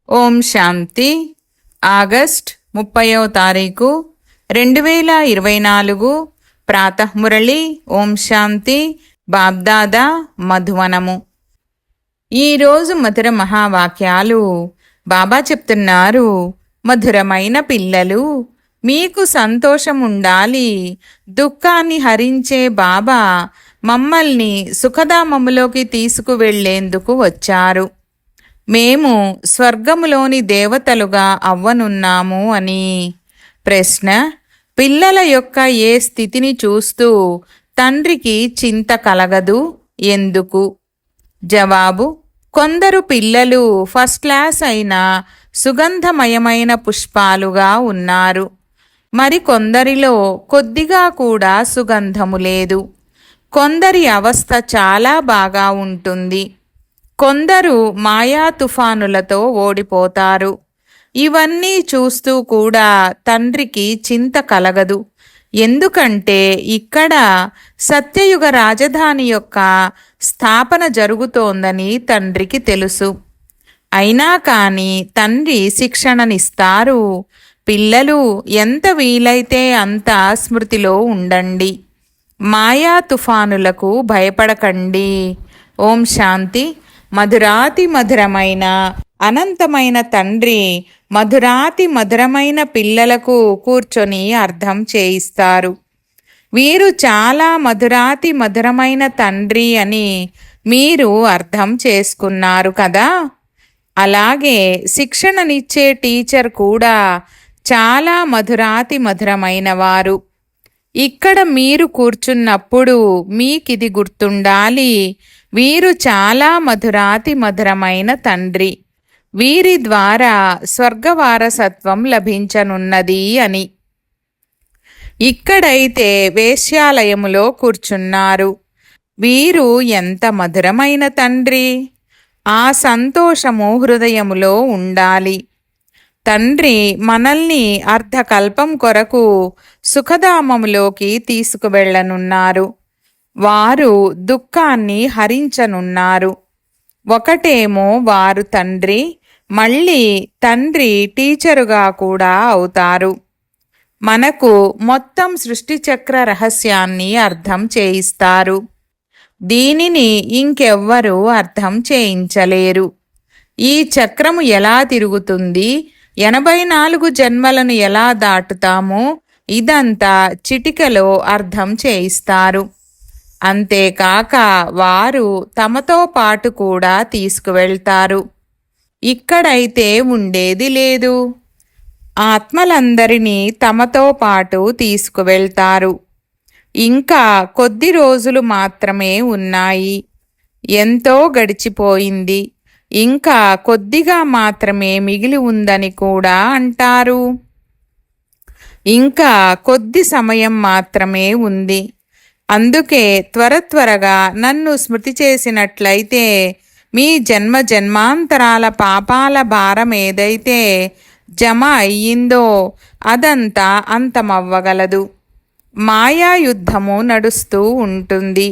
ఓం శాంతి. August 30వ తారీఖు 2024 ప్రాతఃమురళి. ఓం శాంతి. బాబ్దాదా మధువనము. ఈరోజు మధుర మహావాక్యాలు బాబా చెప్తున్నారు. మధురమైన పిల్లలు, మీకు సంతోషం ఉండాలి. దుఃఖాన్ని హరించే బాబా మమ్మల్ని సుఖధామములోకి తీసుకువెళ్లేందుకు వచ్చారు. మేము స్వర్గములోని దేవతలుగా అవ్వనున్నాము అని. ప్రశ్న: పిల్లల యొక్క ఏ స్థితిని చూస్తూ తండ్రికి చింత కలగదు, ఎందుకు? జవాబు: కొందరు పిల్లలు ఫస్ట్ క్లాస్ అయిన సుగంధమయమైన పుష్పాలుగా ఉన్నారు. మరికొందరిలో కొద్దిగా కూడా సుగంధము లేదు. కొందరి అవస్థ చాలా బాగా ఉంటుంది. కొందరు మాయా తుఫానులతో ఓడిపోతారు. ఇవన్నీ చూస్తూ కూడా తండ్రికి చింత కలగదు. ఎందుకంటే ఇక్కడ సత్యయుగ రాజధాని యొక్క స్థాపన జరుగుతోందని తండ్రికి తెలుసు. అయినా కానీ తండ్రి శిక్షణనిస్తారు. పిల్లలు ఎంత వీలైతే అంత స్మృతిలో ఉండండి. మాయా తుఫానులకు భయపడకండి. ఓం శాంతి. మధురాతి మధురమైన అనంతమైన తండ్రి మధురాతి మధురమైన పిల్లలకు కూర్చొని అర్థం చేయిస్తారు. వీరు చాలా మధురాతి మధురమైన తండ్రి అని మీరు అర్థం చేసుకున్నారు కదా. అలాగే శిక్షణనిచ్చే టీచర్ కూడా చాలా మధురాతి మధురమైన వారు. ఇక్కడ మీరు కూర్చున్నప్పుడు మీకిది గుర్తుండాలి. వీరు చాలా మధురాతి మధురమైన తండ్రి. వీరి ద్వారా స్వర్గవారసత్వం లభించనున్నది అని. ఇక్కడైతే వేశ్యాలయములో కూర్చున్నారు. వీరు ఎంత మధురమైన తండ్రి! ఆ సంతోషము హృదయములో ఉండాలి. తండ్రి మనల్ని అర్ధకల్పం కొరకు సుఖధామములోకి తీసుకువెళ్ళనున్నారు. వారు దుఃఖాన్ని హరించనున్నారు. ఒకటేమో వారు తండ్రి, మళ్ళీ తండ్రి టీచరుగా కూడా అవుతారు. మనకు మొత్తం సృష్టి చక్ర రహస్యాన్ని అర్థం చేయిస్తారు. దీనిని ఇంకెవ్వరూ అర్థం చేయించలేరు. ఈ చక్రము ఎలా తిరుగుతుంది, 84 జన్మలను ఎలా దాటుతామో ఇదంతా చిటికలో అర్థం చేయిస్తారు. అంతేకాక వారు తమతో పాటు కూడా తీసుకువెళ్తారు. ఇక్కడైతే ఉండేది లేదు. ఆత్మలందరినీ తమతో పాటు తీసుకువెళ్తారు. ఇంకా కొద్ది రోజులు మాత్రమే ఉన్నాయి. ఎంతో గడిచిపోయింది. ఇంకా కొద్దిగా మాత్రమే మిగిలి ఉందని కూడా అంటారు. ఇంకా కొద్ది సమయం మాత్రమే ఉంది. అందుకే త్వరగా నన్ను స్మృతి చేసినట్లయితే మీ జన్మ జన్మాంతరాల పాపాల భారం ఏదైతే జమ అయ్యిందో అదంతా అంతమవ్వగలదు. మాయా యుద్ధము నడుస్తూ ఉంటుంది.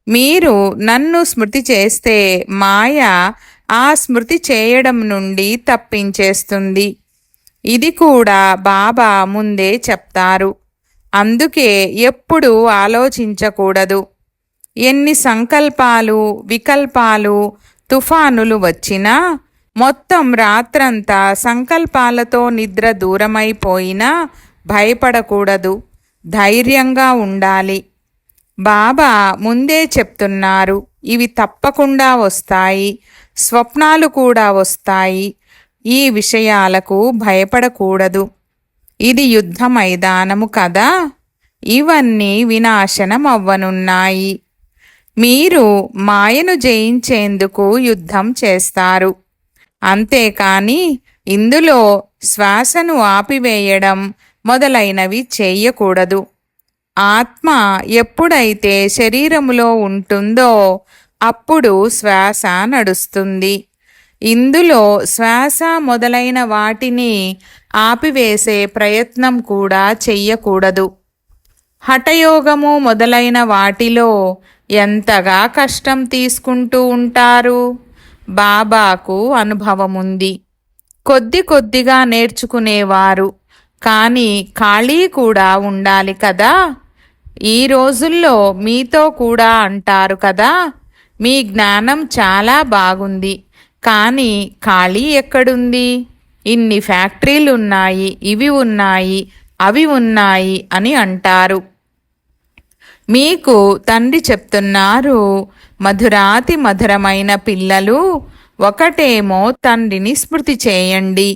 మీరు నన్ను స్మృతి చేస్తే మాయ ఆ స్మృతి చేయడం నుండి తప్పించేస్తుంది. ఇది కూడా బాబా ముందే చెప్తారు. అందుకే ఎప్పుడూ ఆలోచించకూడదు. ఎన్ని సంకల్పాలు, వికల్పాలు, తుఫానులు వచ్చినా మొత్తం రాత్రంతా సంకల్పాలతో నిద్ర దూరమైపోయినా భయపడకూడదు. ధైర్యంగా ఉండాలి. బాబా ముందే చెప్తున్నారు, ఇవి తప్పకుండా వస్తాయి. స్వప్నాలు కూడా వస్తాయి. ఈ విషయాలకు భయపడకూడదు. ఇది యుద్ధ మైదానము కదా. ఇవన్నీ వినాశనం అవ్వనున్నాయి. మీరు మాయను జయించేందుకు యుద్ధం చేస్తారు. అంతేకాని ఇందులో శ్వాసను ఆపివేయడం మొదలైనవి చేయకూడదు. ఆత్మ ఎప్పుడైతే శరీరములో ఉంటుందో అప్పుడు శ్వాస నడుస్తుంది. ఇందులో శ్వాస మొదలైన వాటిని ఆపివేసే ప్రయత్నం కూడా చెయ్యకూడదు. హఠయోగము మొదలైన వాటిలో ఎంతగా కష్టం తీసుకుంటూ ఉంటారు. బాబాకు అనుభవముంది. కొద్ది కొద్దిగా నేర్చుకునేవారు, కానీ ఖాళీ కూడా ఉండాలి కదా. ఈ రోజుల్లో మీతో కూడా అంటారు కదా, మీ జ్ఞానం చాలా బాగుంది, కానీ ఖాళీ ఎక్కడుంది? ఇన్ని ఫ్యాక్టరీలు ఉన్నాయి, ఇవి ఉన్నాయి, అవి ఉన్నాయి అని అంటారు. మీకు తండ్రి చెప్తున్నారు, మధురాతి మధురమైన పిల్లలు, ఒకటేమో తండ్రిని స్మృతి చేయండి,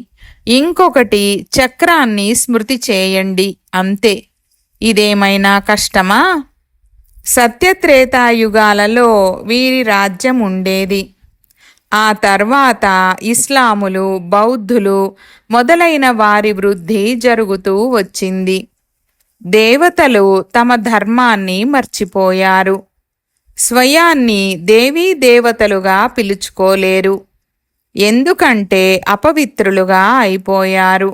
ఇంకొకటి చక్రాన్ని స్మృతి చేయండి, అంతే. ఇదేమైనా కష్టమా? సత్యత్రేతాయుగాలలో వీరి రాజ్యం ఉండేది. ఆ తర్వాత ఇస్లాములు, బౌద్ధులు మొదలైన వారి వృద్ధి జరుగుతూ వచ్చింది. దేవతలు తమ ధర్మాన్ని మర్చిపోయారు. స్వయాన్ని దేవీ దేవతలుగా పిలుచుకోలేరు, ఎందుకంటే అపవిత్రులుగా అయిపోయారు.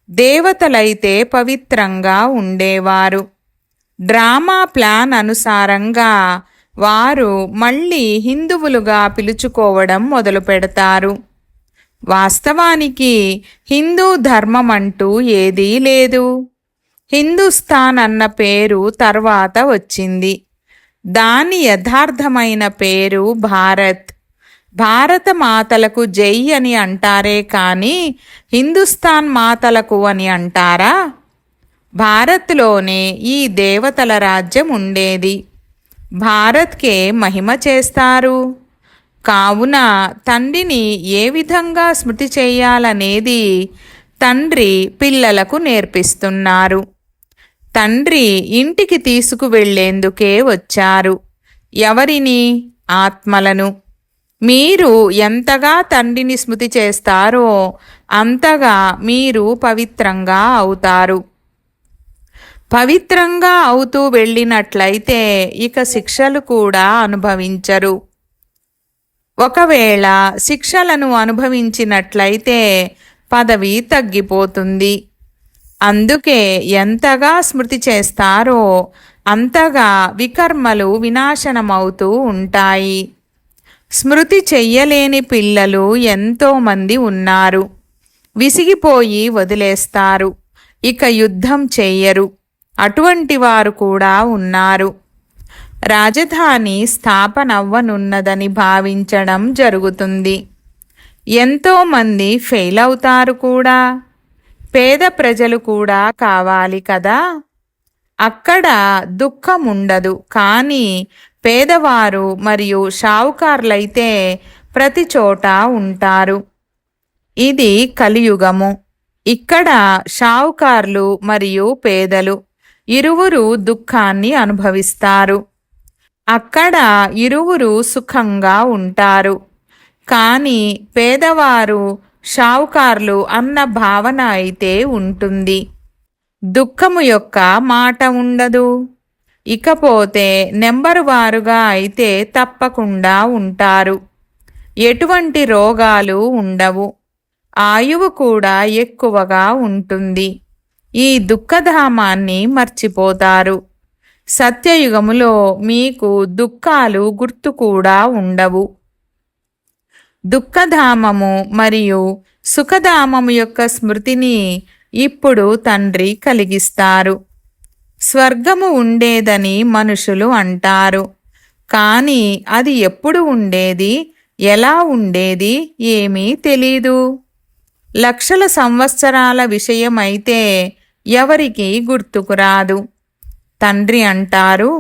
దేవతలైతే పవిత్రంగా ఉండేవారు. డ్రామా ప్లాన్ అనుసారంగా వారు మళ్ళీ హిందువులుగా పిలుచుకోవడం మొదలు పెడతారు. వాస్తవానికి హిందూ ధర్మం అంటూ ఏదీ లేదు. హిందుస్థాన్ అన్న పేరు తర్వాత వచ్చింది. దాని యథార్థమైన పేరు భారత్. భారత మాతలకు జై అని అంటారే కానీ హిందుస్థాన్ మాతలకు అని అంటారా? భారత్లోనే ఈ దేవతల రాజ్యం ఉండేది. భారత్కే మహిమ చేస్తారు. కావున తండ్రిని ఏ విధంగా స్మృతి చేయాలనేది తండ్రి పిల్లలకు నేర్పిస్తున్నారు. తండ్రి ఇంటికి తీసుకువెళ్లేందుకే వచ్చారు. ఎవరిని? ఆత్మలను. మీరు ఎంతగా తండ్రిని స్మృతి చేస్తారో అంతగా మీరు పవిత్రంగా అవుతారు. పవిత్రంగా అవుతూ వెళ్ళినట్లయితే ఇక శిక్షలు కూడా అనుభవించరు. ఒకవేళ శిక్షలను అనుభవించినట్లయితే పదవి తగ్గిపోతుంది. అందుకే ఎంతగా స్మృతి చేస్తారో అంతగా వికర్మలు వినాశనమవుతూ ఉంటాయి. స్మృతి చెయ్యలేని పిల్లలు ఎంతోమంది ఉన్నారు. విసిగిపోయి వదిలేస్తారు, ఇక యుద్ధం చెయ్యరు. అటువంటి వారు కూడా ఉన్నారు. రాజధాని స్థాపనవ్వనున్నదని భావించడం జరుగుతుంది. ఎంతోమంది ఫెయిల్ అవుతారు కూడా. పేద ప్రజలు కూడా కావాలి కదా. అక్కడ దుఃఖం ఉండదు, కానీ పేదవారు మరియు షావుకార్లైతే ప్రతి చోట ఉంటారు. ఇది కలియుగము. ఇక్కడ షావుకార్లు మరియు పేదలు ఇరువురు దుఃఖాన్ని అనుభవిస్తారు. అక్కడ ఇరువురు సుఖంగా ఉంటారు. కానీ పేదవారు షావుకార్లు అన్న భావన అయితే ఉంటుంది. దుఃఖము యొక్క మాట ఉండదు. ఇకపోతే నెంబరు వారుగా అయితే తప్పకుండా ఉంటారు. ఎటువంటి రోగాలు ఉండవు. ఆయువు కూడా ఎక్కువగా ఉంటుంది. ఈ దుఃఖధామాన్ని మర్చిపోతారు. సత్యయుగములో మీకు దుఃఖాలు గుర్తు కూడా ఉండవు. దుఃఖధామము మరియు సుఖధామము యొక్క స్మృతిని ఇప్పుడు తండ్రి కలిగిస్తారు. స్వర్గము ఉండేదని మనుషులు అంటారు, కానీ అది ఎప్పుడు ఉండేది, ఎలా ఉండేది ఏమీ తెలీదు. లక్షల సంవత్సరాల విషయమైతే ఎవరికి గుర్తుకురాదు. తండ్రి అంటారు,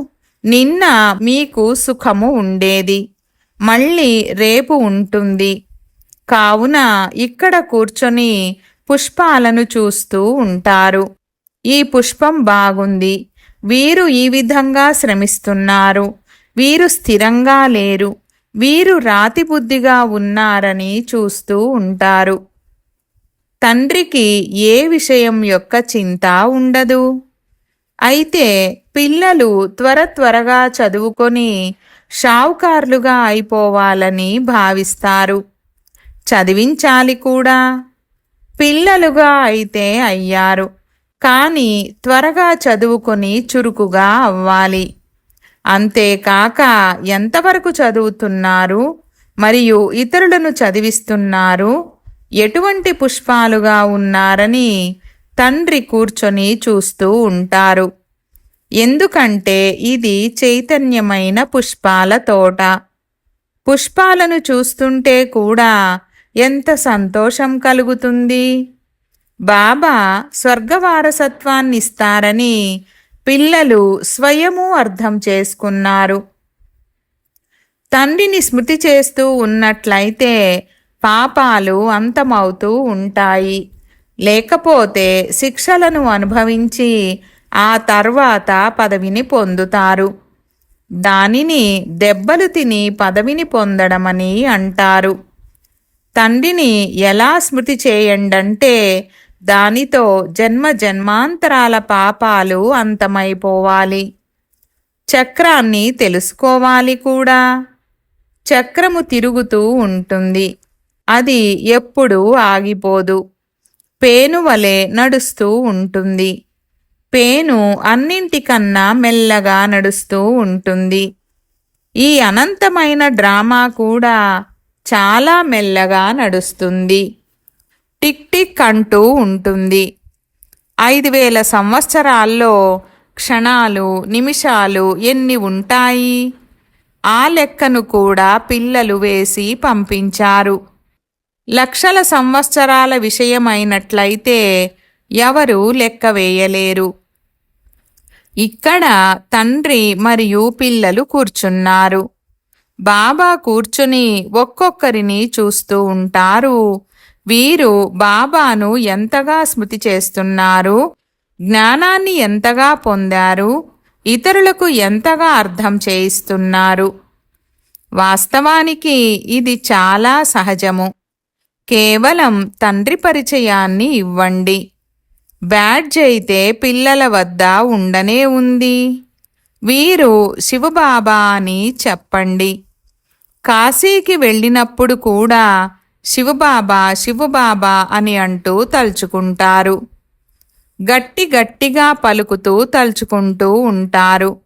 నిన్న మీకు సుఖము ఉండేది, మళ్ళీ రేపు ఉంటుంది. కావున ఇక్కడ కూర్చొని పుష్పాలను చూస్తూ ఉంటారు. ఈ పుష్పం బాగుంది, వీరు ఈ విధంగా శ్రమిస్తున్నారు, వీరు స్థిరంగా లేరు, వీరు రాతి బుద్ధిగా ఉన్నారని చూస్తూ ఉంటారు. తండ్రికి ఏ విషయం యొక్క చింత ఉండదు. అయితే పిల్లలు త్వరగా చదువుకొని షావుకార్లుగా అయిపోవాలని భావిస్తారు. చదివించాలి కూడా. పిల్లలుగా అయితే అయ్యారు, కానీ త్వరగా చదువుకొని చురుకుగా అవ్వాలి. అంతేకాక ఎంతవరకు చదువుతున్నారు మరియు ఇతరులను చదివిస్తున్నారు, ఎటువంటి పుష్పాలుగా ఉన్నారని తండ్రి కూర్చొని చూస్తూ ఉంటారు. ఎందుకంటే ఇది చైతన్యమైన పుష్పాల తోట. పుష్పాలను చూస్తుంటే కూడా ఎంత సంతోషం కలుగుతుంది. బాబా స్వర్గవారసత్వాన్నిస్తారని పిల్లలు స్వయము అర్థం చేసుకున్నారు. తండ్రిని స్మృతి చేస్తూ ఉన్నట్లయితే పాపాలు అంతమవుతూ ఉంటాయి. లేకపోతే శిక్షలను అనుభవించి ఆ తర్వాత పదవిని పొందుతారు. దానిని దెబ్బలు తిని పదవిని పొందడమని అంటారు. తండ్రిని ఎలా స్మృతి చేయండంటే దానితో జన్మ జన్మాంతరాల పాపాలు అంతమైపోవాలి. చక్రాన్ని తెలుసుకోవాలి కూడా. చక్రము తిరుగుతూ ఉంటుంది. అది ఎప్పుడూ ఆగిపోదు. పేనువలే నడుస్తూ ఉంటుంది. పేను అన్నింటికన్నా మెల్లగా నడుస్తూ ఉంటుంది. ఈ అనంతమైన డ్రామా కూడా చాలా మెల్లగా నడుస్తుంది. టిక్ టిక్ అంటూ ఉంటుంది. 5000 సంవత్సరాల్లో క్షణాలు నిమిషాలు ఎన్ని ఉంటాయి? ఆ లెక్కను కూడా పిల్లలు వేసి పంపించారు. లక్షల సంవత్సరాల విషయమైనట్లయితే ఎవరు లెక్క వేయలేరు. ఇక్కడ తండ్రి మరియు పిల్లలు కూర్చున్నారు. బాబా కూర్చుని ఒక్కొక్కరిని చూస్తూ ఉంటారు. వీరు బాబాను ఎంతగా స్మృతి చేస్తున్నారు, జ్ఞానాన్ని ఎంతగా పొందారు, ఇతరులకు ఎంతగా అర్థం చేయిస్తున్నారు. వాస్తవానికి ఇది చాలా సహజము. కేవలం తండ్రి పరిచయాన్ని ఇవ్వండి. బ్యాడ్జ్ అయితే పిల్లల వద్ద ఉండనే ఉంది. వీరు శివబాబా అని చెప్పండి. కాశీకి వెళ్ళినప్పుడు కూడా శివబాబా శివబాబా అని అంటూ తలుచుకుంటారు. గట్టిగా పలుకుతూ తలుచుకుంటూ ఉంటారు.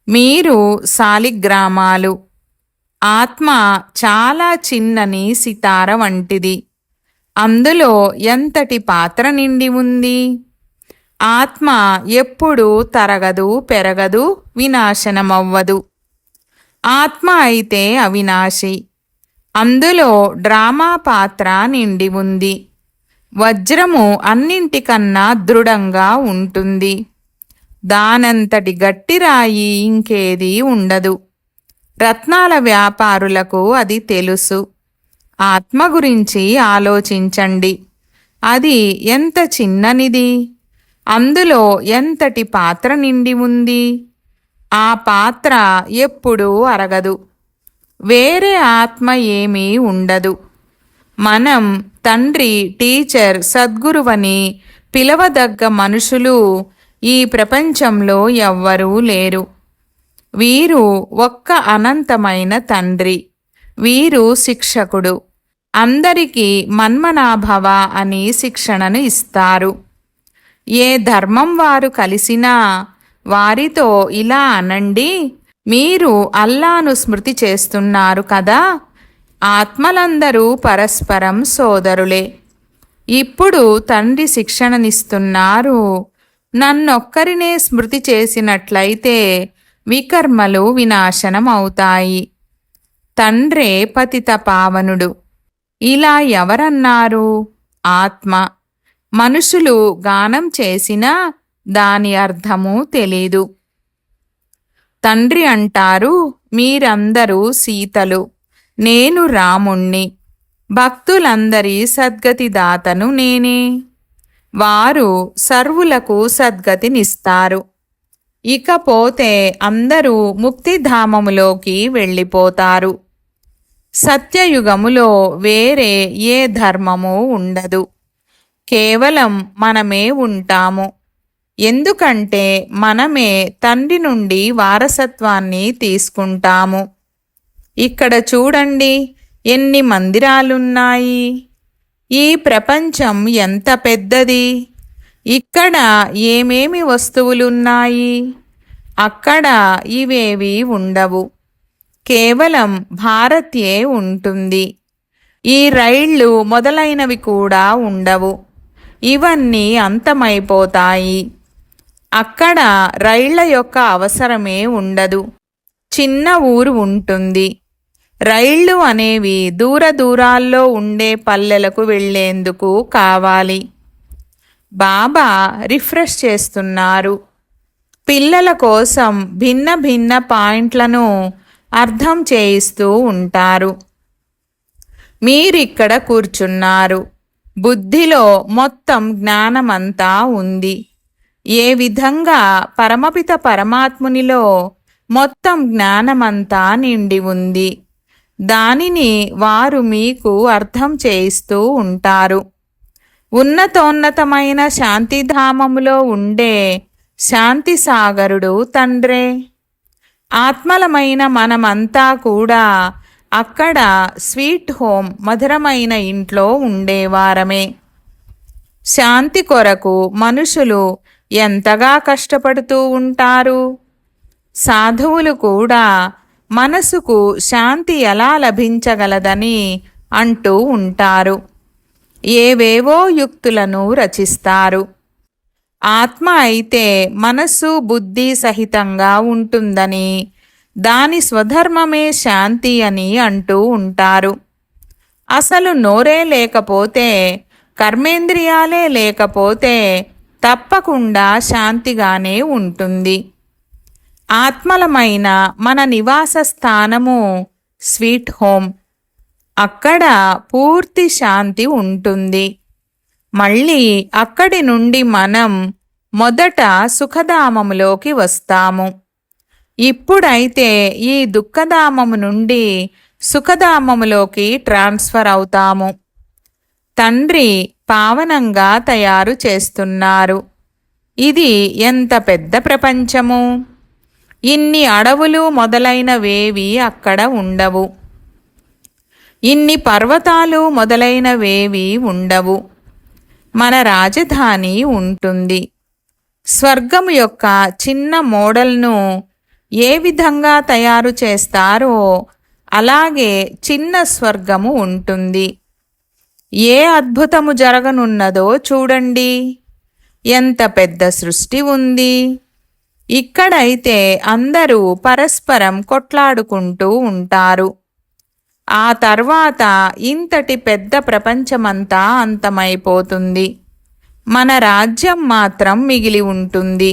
మీరు శాలిగ్రామాలు. ఆత్మ చాలా చిన్నని సితార వంటిది. అందులో ఎంతటి పాత్ర నిండి ఉంది. ఆత్మ ఎప్పుడూ తరగదు, పెరగదు, వినాశనమవ్వదు. ఆత్మ అయితే అవినాశి. అందులో డ్రామా పాత్ర నిండి ఉంది. వజ్రము అన్నింటికన్నా దృఢంగా ఉంటుంది. దానంతటి గట్టి రాయి ఇంకేదీ ఉండదు. రత్నాల వ్యాపారులకు అది తెలుసు. ఆత్మ గురించి ఆలోచించండి. అది ఎంత చిన్ననిది. అందులో ఎంతటి పాత్ర నిండి ఉంది. ఆ పాత్ర ఎప్పుడూ అరగదు. వేరే ఆత్మ ఏమీ ఉండదు. మనం తండ్రి, టీచర్, సద్గురువని పిలవదగ్గ మనుషులు ఈ ప్రపంచంలో ఎవ్వరూ లేరు. వీరు ఒక్క అనంతమైన తండ్రి. వీరు శిక్షకుడు. అందరికీ మన్మనాభవ అని శిక్షణను ఇస్తారు. ఏ ధర్మం వారు కలిసినా వారితో ఇలా అనండి, మీరు అల్లాను స్మృతి చేస్తున్నారు కదా. ఆత్మలందరూ పరస్పరం సోదరులే. ఇప్పుడు తండ్రి శిక్షణనిస్తున్నారు. నన్నొక్కరినే స్మృతి చేసినట్లయితే వికర్మలు వినాశనం అవుతాయి. తండ్రే పతిత పావనుడు. ఇలా ఎవరన్నారు? ఆత్మ. మనుషులు గానం చేసినా దాని అర్థము తెలీదు. తండ్రి అంటారు, మీరందరూ సీతలు, నేను రాముణ్ణి. భక్తులందరి సద్గతిదాతను నేనే. వారు సర్వులకు సద్గతినిస్తారు. ఇకపోతే అందరూ ముక్తిధామములోకి వెళ్ళిపోతారు. సత్యయుగములో వేరే ఏ ధర్మము ఉండదు. కేవలం మనమే ఉంటాము. ఎందుకంటే మనమే తండ్రి నుండి వారసత్వాన్ని తీసుకుంటాము. ఇక్కడ చూడండి, ఎన్ని మందిరాలున్నాయి. ఈ ప్రపంచం ఎంత పెద్దది. ఇక్కడ ఏమేమి వస్తువులున్నాయి. అక్కడ ఇవేవి ఉండవు. కేవలం భారత్యే ఉంటుంది. ఈ రైళ్ళు మొదలైనవి కూడా ఉండవు. ఇవన్నీ అంతమైపోతాయి. అక్కడ రైళ్ల యొక్క అవసరమే ఉండదు. చిన్న ఊరు ఉంటుంది. రైళ్ళు అనేవి దూర దూరాల్లో ఉండే పల్లెలకు వెళ్ళేందుకు కావాలి. బాబా రిఫ్రెష్ చేస్తున్నారు. పిల్లల కోసం భిన్న భిన్న పాయింట్లను అర్థం చేయిస్తూ ఉంటారు. మీరిక్కడ కూర్చున్నారు. బుద్ధిలో మొత్తం జ్ఞానమంతా ఉంది. ఏ విధంగా పరమపిత పరమాత్మునిలో మొత్తం జ్ఞానమంతా నిండి ఉంది. దానిని వారు మీకు అర్థం చేయిస్తూ ఉంటారు. ఉన్నతోన్నతమైన శాంతిధామములో ఉండే శాంతి సాగరుడు తండ్రే. ఆత్మలమైన మనమంతా కూడా అక్కడ స్వీట్ హోమ్ మధురమైన ఇంట్లో ఉండేవారమే. శాంతి కొరకు మనుషులు ఎంతగా కష్టపడుతూ ఉంటారు. సాధువులు కూడా మనసుకు శాంతి ఎలా లభించగలదని అంటూ ఉంటారు. ఏవేవో యుక్తులను రచిస్తారు. ఆత్మ అయితే మనస్సు బుద్ధి సహితంగా ఉంటుందని, దాని స్వధర్మమే శాంతి అని అంటూ ఉంటారు. అసలు నోరే లేకపోతే, కర్మేంద్రియాలే లేకపోతే తప్పకుండా శాంతిగానే ఉంటుంది. ఆత్మలమైన మన నివాస స్థానము స్వీట్ హోమ్. అక్కడ పూర్తి శాంతి ఉంటుంది. మళ్ళీ అక్కడి నుండి మనం మొదట సుఖధామములోకి వస్తాము. ఇప్పుడైతే ఈ దుఃఖధామము నుండి సుఖధామములోకి ట్రాన్స్ఫర్ అవుతాము. తండ్రి పావనంగా తయారు చేస్తున్నారు. ఇది ఎంత పెద్ద ప్రపంచము! ఇన్ని అడవులు మొదలైనవేవి అక్కడ ఉండవు. ఇన్ని పర్వతాలు మొదలైనవేవి ఉండవు. మన రాజధాని ఉంటుంది. స్వర్గము యొక్క చిన్న మోడల్ను ఏ విధంగా తయారు చేస్తారో అలాగే చిన్న స్వర్గము ఉంటుంది. ఏ అద్భుతము జరగనున్నదో చూడండి. ఎంత పెద్ద సృష్టి ఉంది. ఇక్కడైతే అందరూ పరస్పరం కొట్లాడుకుంటూ ఉంటారు. ఆ తర్వాత ఇంతటి పెద్ద ప్రపంచమంతా అంతమైపోతుంది. మన రాజ్యం మాత్రం మిగిలి ఉంటుంది.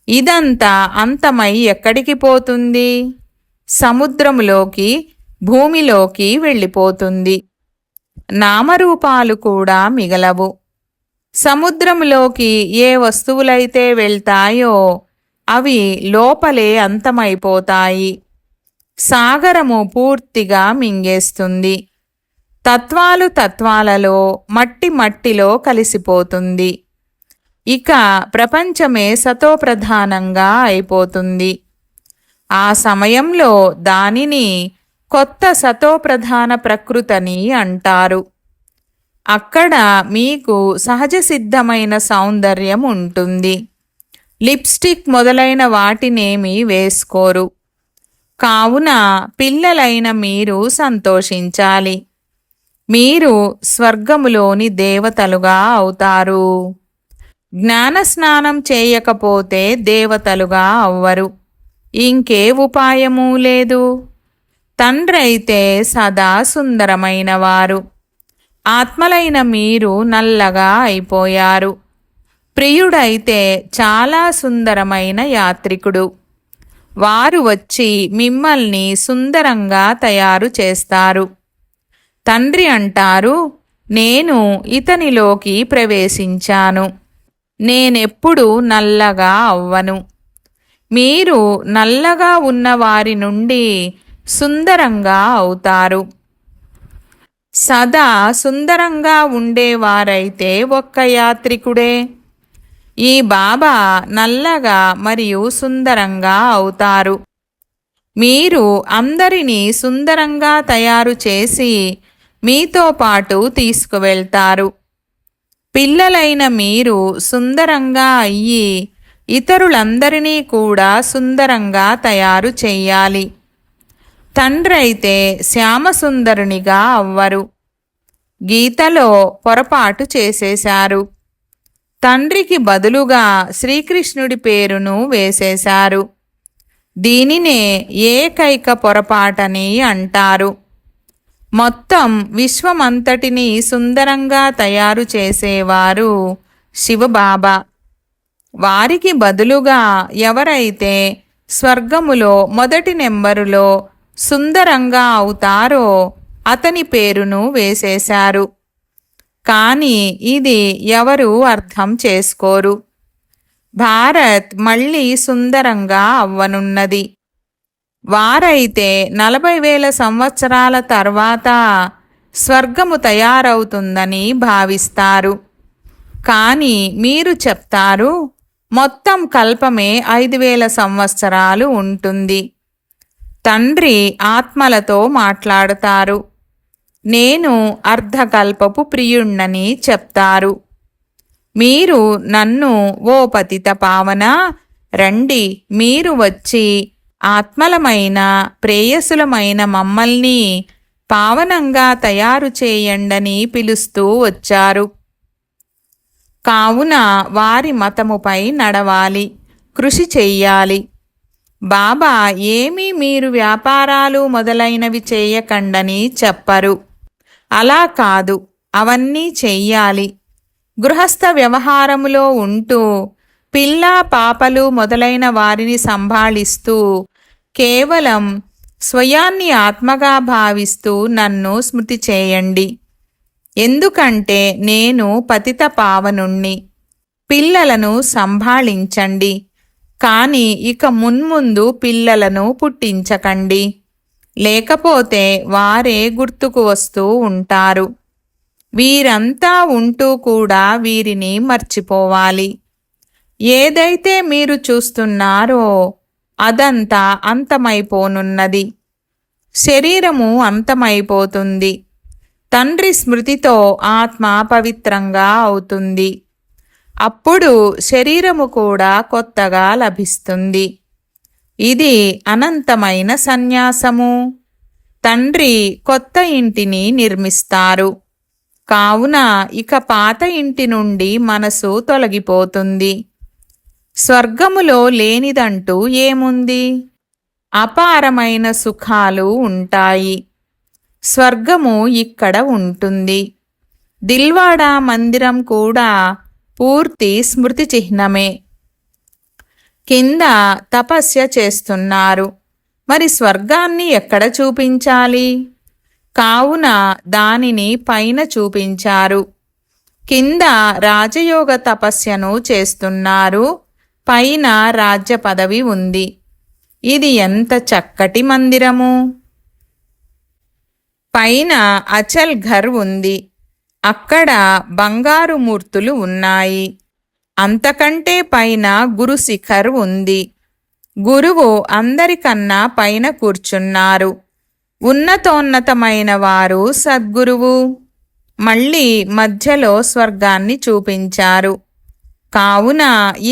ఇదంతా అంతమై ఎక్కడికి పోతుంది? సముద్రములోకి, భూమిలోకి వెళ్ళిపోతుంది. నామరూపాలు కూడా మిగలవు. సముద్రములోకి ఏ వస్తువులైతే వెళ్తాయో అవి లోపలే అంతమైపోతాయి. సాగరము పూర్తిగా మింగేస్తుంది. తత్వాలు తత్వాలలో, మట్టి మట్టిలో కలిసిపోతుంది. ఇక ప్రపంచమే సతోప్రధానంగా అయిపోతుంది. ఆ సమయంలో దానిని కొత్త సతోప్రధాన ప్రకృతని అంటారు. అక్కడ మీకు సహజ సిద్ధమైన సౌందర్యం ఉంటుంది. లిప్స్టిక్ మొదలైన వాటినేమీ వేసుకోరు. కావున పిల్లలైన మీరు సంతోషించాలి. మీరు స్వర్గములోని దేవతలుగా అవుతారు. జ్ఞాన స్నానం చేయకపోతే దేవతలుగా అవ్వరు. ఇంకే ఉపాయమూ లేదు. తండ్రైతే సదా సుందరమైన వారు. ఆత్మలైన మీరు నల్లగా అయిపోయారు. ప్రియుడైతే చాలా సుందరమైన యాత్రికుడు. వారు వచ్చి మిమ్మల్ని సుందరంగా తయారు చేస్తారు. తండ్రి అంటారు, నేను ఇతనిలోకి ప్రవేశించాను. నేనెప్పుడు నల్లగా అవ్వను. మీరు నల్లగా ఉన్న వారి నుండి సుందరంగా అవుతారు. సదా సుందరంగా ఉండేవారైతే ఒక్క యాత్రికుడే. ఈ బాబా నల్లగా మరియు సుందరంగా అవుతారు. మీరు అందరినీ సుందరంగా తయారు చేసి మీతో పాటు తీసుకువెళ్తారు. పిల్లలైన మీరు సుందరంగా అయ్యి ఇతరులందరినీ కూడా సుందరంగా తయారు చెయ్యాలి. తండ్రైతే శ్యామసుందరునిగా అవ్వరు. గీతలో పొరపాటు చేసేశారు. తండ్రికి బదులుగా శ్రీకృష్ణుడి పేరును వేసేశారు. దీనినే ఏకైక పొరపాటని అంటారు. మొత్తం విశ్వమంతటినీ సుందరంగా తయారు చేసేవారు శివబాబా. వారికి బదులుగా ఎవరైతే స్వర్గములో మొదటి నెంబరులో సుందరంగా అవుతారో అతని పేరును వేసేశారు. కానీ ఇది ఎవరూ అర్థం చేసుకోరు. భారత్ మళ్ళీ సుందరంగా అవ్వనున్నది. వారైతే 40,000 సంవత్సరాల తర్వాత స్వర్గము తయారవుతుందని భావిస్తారు. కానీ మీరు చెప్తారు మొత్తం కల్పమే 5,000 సంవత్సరాలు ఉంటుంది. తండ్రి ఆత్మలతో మాట్లాడతారు. నేను అర్ధకల్పపు ప్రియుణ్ణని చెప్తారు. మీరు నన్ను ఓ పతిత పావన రండి, మీరు వచ్చి ఆత్మలమైన ప్రేయసులమైన మమ్మల్ని పావనంగా తయారు చేయండని పిలుస్తూ వచ్చారు. కావున వారి మతముపై నడవాలి, కృషి చెయ్యాలి. బాబా ఏమీ మీరు వ్యాపారాలు మొదలైనవి చేయకండని చెప్పరు. అలా కాదు, అవన్నీ చెయ్యాలి. గృహస్థ వ్యవహారములో ఉంటూ పిల్ల పాపలు మొదలైన వారిని సంభాళిస్తూ కేవలం స్వయాన్ని ఆత్మగా భావిస్తూ నన్ను స్మృతి చేయండి. ఎందుకంటే నేను పతిత పావనుణ్ణి. పిల్లలను సంభాళించండి, కానీ ఇక మున్ముందు పిల్లలను పుట్టించకండి. లేకపోతే వారే గుర్తుకు వస్తూ ఉంటారు. వీరంతా ఉంటూ కూడా వీరిని మర్చిపోవాలి. ఏదైతే మీరు చూస్తున్నారో అదంతా అంతమైపోనున్నది. శరీరము అంతమైపోతుంది. తండ్రి స్మృతితో ఆత్మ పవిత్రంగా అవుతుంది. అప్పుడు శరీరము కూడా కొత్తగా లభిస్తుంది. ఇది అనంతమైన సన్యాసము. తండ్రి కొత్త ఇంటిని నిర్మిస్తారు. కావున ఇక పాత ఇంటి నుండి మనసు తొలగిపోతుంది. స్వర్గములో లేనిదంటూ ఏముంది? అపారమైన సుఖాలు ఉంటాయి. స్వర్గము ఇక్కడ ఉంటుంది. దిల్వాడా మందిరం కూడా పూర్తి స్మృతి చిహ్నమే. కింద తపస్య చేస్తున్నారు. మరి స్వర్గాన్ని ఎక్కడ చూపించాలి? కావున దానిని పైన చూపించారు. కింద రాజయోగ తపస్యను చేస్తున్నారు. పైన రాజ్య పదవి ఉంది. ఇది ఎంత చక్కటి మందిరము! పైన అచల్ ఘర్ ఉంది. అక్కడ బంగారు మూర్తులు ఉన్నాయి. అంతకంటే పైన గురు శిఖర్ ఉంది. గురువు అందరికన్నా పైన కూర్చున్నారు. ఉన్నతోన్నతమైన వారు సద్గురువు. మళ్ళీ మధ్యలో స్వర్గాన్ని చూపించారు. కావున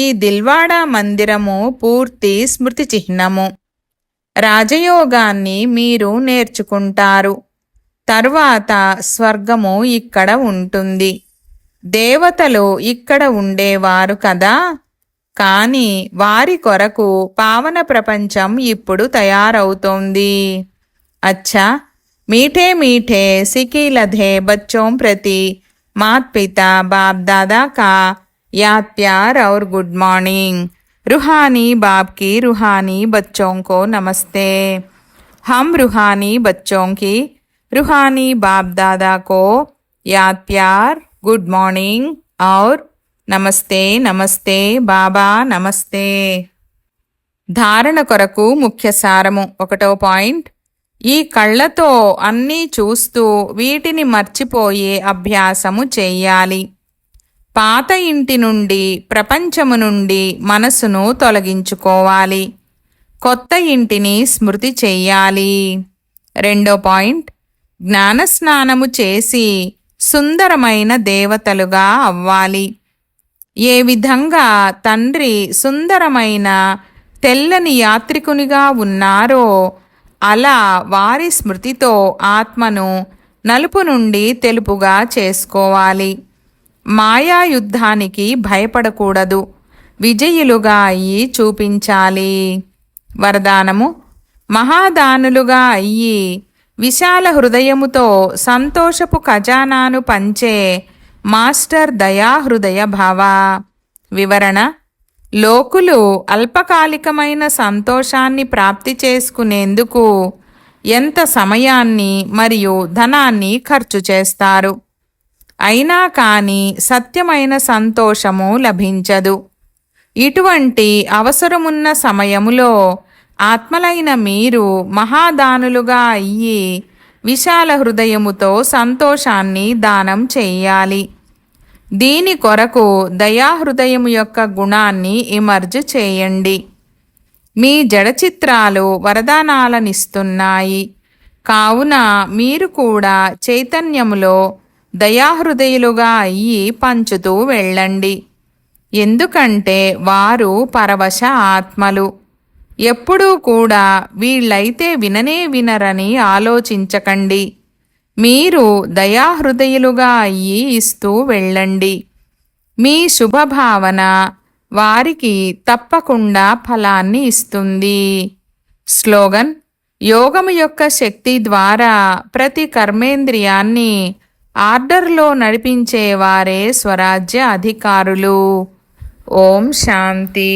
ఈ దిల్వాడా మందిరము పూర్తి స్మృతి చిహ్నము. రాజయోగాన్ని మీరు నేర్చుకుంటారు. తరువాత స్వర్గము ఇక్కడ ఉంటుంది. దేవతలు ఇక్కడ ఉండేవారు కదా, కానీ వారి కొరకు పావన ప్రపంచం ఇప్పుడు తయారవుతోంది. अच्छा, मीठे मीठे सिकीलधे बच्चों प्रति मात पिता बाप दादा का याद प्यार और गुड मॉर्निंग। रूहानी बाप की रूहानी बच्चों को नमस्ते। हम रूहानी बच्चों की रूहानी बाप दादा को याद प्यार, गुड मॉर्निंग और నమస్తే నమస్తే బాబా నమస్తే. ధారణ కొరకు ముఖ్య సారము. 1వ పాయింట్, ఈ కళ్ళతో అన్నీ చూస్తూ వీటిని మర్చిపోయే అభ్యాసము చెయ్యాలి. పాత ఇంటి నుండి, ప్రపంచము నుండి మనసును తొలగించుకోవాలి. కొత్త ఇంటిని స్మృతి చెయ్యాలి. 2వ పాయింట్, జ్ఞానస్నానము చేసి సుందరమైన దేవతలుగా అవ్వాలి. ఏ విధంగా తండ్రి సుందరమైన తెల్లని యాత్రికునిగా ఉన్నారో అలా వారి స్మృతితో ఆత్మను నలుపు నుండి తెలుపుగా చేసుకోవాలి. మాయా యుద్ధానికి భయపడకూడదు, విజయులుగా అయ్యి చూపించాలి. వరదానము: మహాదానులుగా అయ్యి విశాల హృదయముతో సంతోషపు ఖజానాను పంచే మాస్టర్ దయాహృదయ భవ. వివరణ: లోకులు అల్పకాలికమైన సంతోషాన్ని ప్రాప్తి చేసుకునేందుకు ఎంత సమయాన్ని మరియు ధనాన్ని ఖర్చు చేస్తారు. అయినా కానీ సత్యమైన సంతోషము లభించదు. ఇటువంటి అవసరమున్న సమయములో ఆత్మలైన మీరు మహాదానులుగా అయ్యి విశాల హృదయముతో సంతోషాన్ని దానం చెయ్యాలి. దీని కొరకు దయాహృదయము యొక్క గుణాన్ని ఇమర్జ్ చేయండి. మీ జడచిత్రాలు వరదానాలనిస్తున్నాయి. కావున మీరు కూడా చైతన్యములో దయాహృదయులుగా అయ్యి పంచుతూ వెళ్ళండి. ఎందుకంటే వారు పరవశ ఆత్మలు. ఎప్పుడూ కూడా వీళ్ళైతే విననే వినరని ఆలోచించకండి. మీరు దయాహృదయులుగా అయ్యి ఇస్తూ వెళ్ళండి. మీ శుభభావన వారికి తప్పకుండా ఫలాన్ని ఇస్తుంది. స్లోగన్: యోగము యొక్క శక్తి ద్వారా ప్రతి కర్మేంద్రియాన్ని ఆర్డర్లో నడిపించేవారే స్వరాజ్య అధికారులు. ఓం శాంతి.